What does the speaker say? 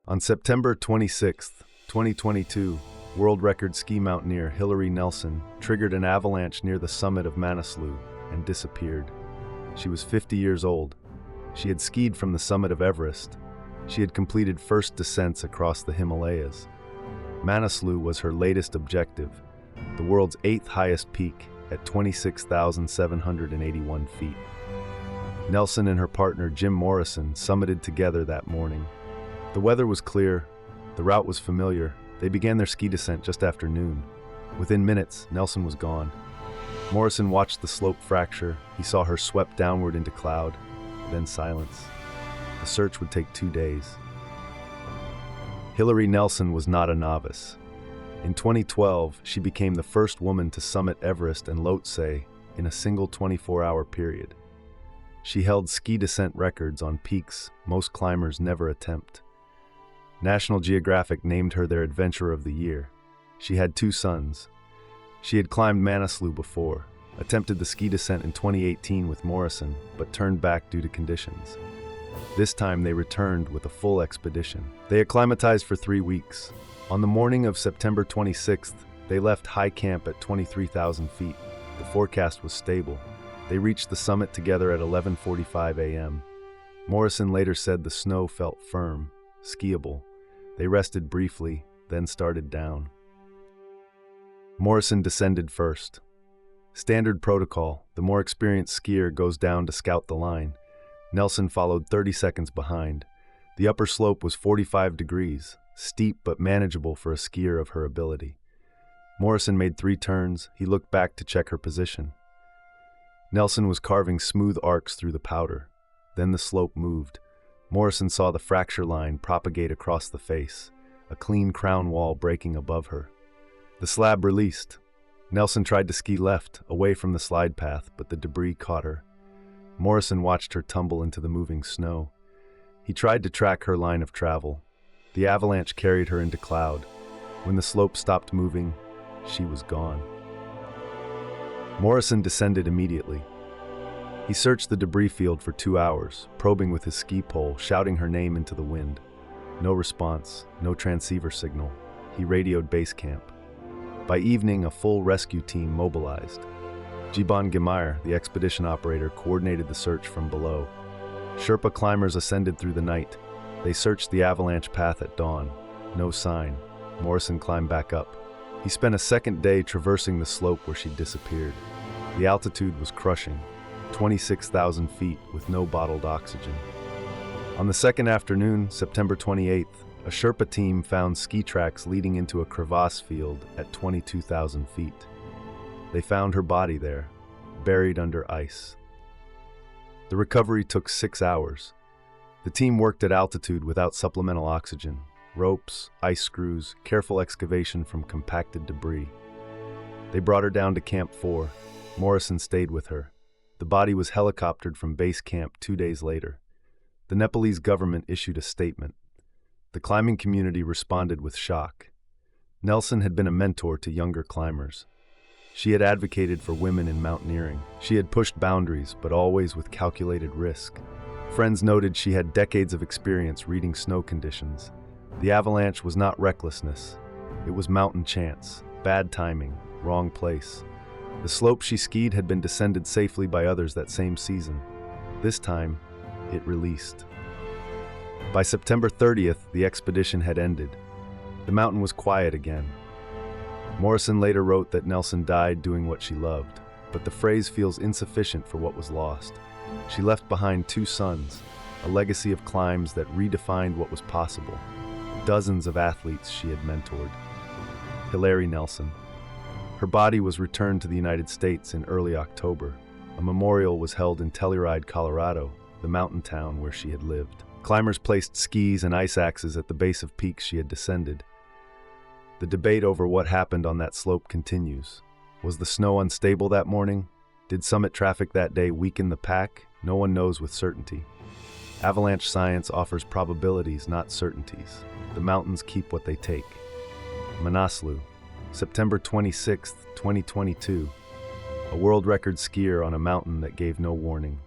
On September 26, 2022, world record ski mountaineer Hilaree Nelson triggered an avalanche near the summit of Manaslu and disappeared. She was 50 years old. She had skied from the summit of Everest. She had completed first descents across the Himalayas. Manaslu was her latest objective, the world's 8th highest peak at 26,781 feet. Nelson and her partner Jim Morrison summited together that morning. The weather was clear, the route was familiar. They began their ski descent just after noon. Within minutes, Nelson was gone. Morrison watched the slope fracture. He saw her swept downward into cloud, then silence. The search would take 2 days. Hilaree Nelson was not a novice. In 2012, she became the first woman to summit Everest and Lhotse in a single 24-hour period. She held ski descent records on peaks most climbers never attempt. National Geographic named her their Adventurer of the Year. She had 2 sons. She had climbed Manaslu before, attempted the ski descent in 2018 with Morrison, but turned back due to conditions. This time they returned with a full expedition. They acclimatized for 3 weeks. On the morning of September 26th, they left high camp at 23,000 feet. The forecast was stable. They reached the summit together at 11:45 a.m. Morrison later said the snow felt firm, skiable. They rested briefly, then started down. Morrison descended first. Standard protocol, the more experienced skier goes down to scout the line. Nelson followed 30 seconds behind. The upper slope was 45 degrees, steep but manageable for a skier of her ability. Morrison made 3 turns. He looked back to check her position. Nelson was carving smooth arcs through the powder. Then the slope moved. Morrison saw the fracture line propagate across the face, a clean crown wall breaking above her. The slab released. Nelson tried to ski left, away from the slide path, but the debris caught her. Morrison watched her tumble into the moving snow. He tried to track her line of travel. The avalanche carried her into cloud. When the slope stopped moving, she was gone. Morrison descended immediately. He searched the debris field for 2 hours, probing with his ski pole, shouting her name into the wind. No response, no transceiver signal. He radioed base camp. By evening, a full rescue team mobilized. Jiban Gemair, the expedition operator, coordinated the search from below. Sherpa climbers ascended through the night. They searched the avalanche path at dawn. No sign. Morrison climbed back up. He spent a second day traversing the slope where she disappeared. The altitude was crushing, 26,000 feet with no bottled oxygen. On the second afternoon, September 28th, a Sherpa team found ski tracks leading into a crevasse field at 22,000 feet. They found her body there, buried under ice. The recovery took 6 hours. The team worked at altitude without supplemental oxygen. Ropes, ice screws, careful excavation from compacted debris. They brought her down to Camp 4. Morrison stayed with her. The body was helicoptered from base camp 2 days later. The Nepalese government issued a statement. The climbing community responded with shock. Nelson had been a mentor to younger climbers. She had advocated for women in mountaineering. She had pushed boundaries, but always with calculated risk. Friends noted she had decades of experience reading snow conditions. The avalanche was not recklessness. It was mountain chance, bad timing, wrong place. The slope she skied had been descended safely by others that same season. This time, it released. By September 30th, the expedition had ended. The mountain was quiet again. Morrison later wrote that Nelson died doing what she loved, but the phrase feels insufficient for what was lost. She left behind 2 sons, a legacy of climbs that redefined what was possible. Dozens of athletes she had mentored. Hilaree Nelson. Her body was returned to the United States in early October. A memorial was held in Telluride, Colorado, the mountain town where she had lived. Climbers placed skis and ice axes at the base of peaks she had descended. The debate over what happened on that slope continues. Was the snow unstable that morning? Did summit traffic that day weaken the pack? No one knows with certainty. Avalanche science offers probabilities, not certainties. The mountains keep what they take. Manaslu, September 26, 2022. A world record skier on a mountain that gave no warning.